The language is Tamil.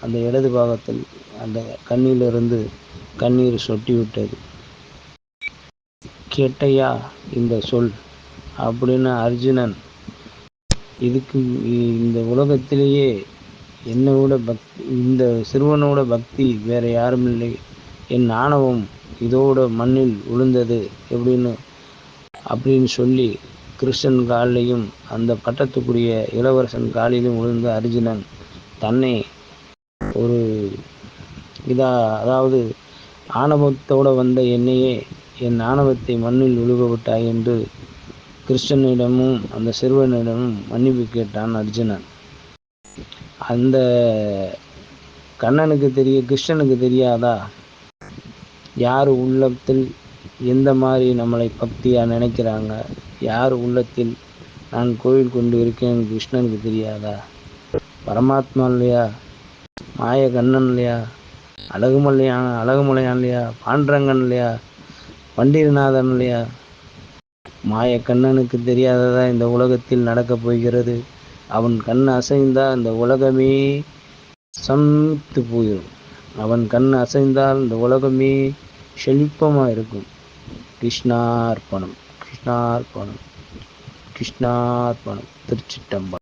அந்த இடது பாகத்தில் அந்த கண்ணிலிருந்து கண்ணீர் சொட்டிவிட்டது. கேட்டையா இந்த சொல் அப்படின்னு அர்ஜுனன், இதுக்கு இந்த உலகத்திலேயே என்னோட இந்த சிறுவனோட பக்தி வேற யாரும் இல்லை, என் ஆணவம் இதோட மண்ணில் விழுந்தது அப்படின்னு சொல்லி கிருஷ்ணன் காலிலையும் அந்த பட்டத்துக்குரிய இளவரசன் காலிலும் விழுந்த அர்ஜுனன் தன்னை ஒரு அதாவது ஆணவத்தோடு வந்த என்னையே என் ஆணவத்தை மண்ணில் விழுக விட்டாய் என்று கிருஷ்ணனிடமும் அந்த சிறுவனிடமும் மன்னிப்பு கேட்டான் அர்ஜுனன். அந்த கிருஷ்ணனுக்கு தெரியாதா யார் உள்ளத்தில் எந்த மாதிரி நம்மளை பக்தியாக நினைக்கிறாங்க, யார் உள்ளத்தில் நான் கோயில் கொண்டு இருக்கேன் கிருஷ்ணனுக்கு தெரியாதா? பரமாத்மா இல்லையா, மாய கண்ணன் இல்லையா, அழகுமலையான் இல்லையா, பாண்டரங்கன் இல்லையா, பண்டீரநாதன் இல்லையா? மாய கண்ணனுக்கு தெரியாததா இந்த உலகத்தில் நடக்கப் போகிறது? அவன் கண் அசைந்தால் இந்த உலகமே சமித்து போயிடும். அவன் கண் அசைந்தால் இந்த உலகமே செழிப்பமாக இருக்கும். கிருஷ்ணார்ப்பணம், கிருஷ்ணார்ப்பணம், கிருஷ்ணார்ப்பணம். திருச்சிற்றம்பலம்.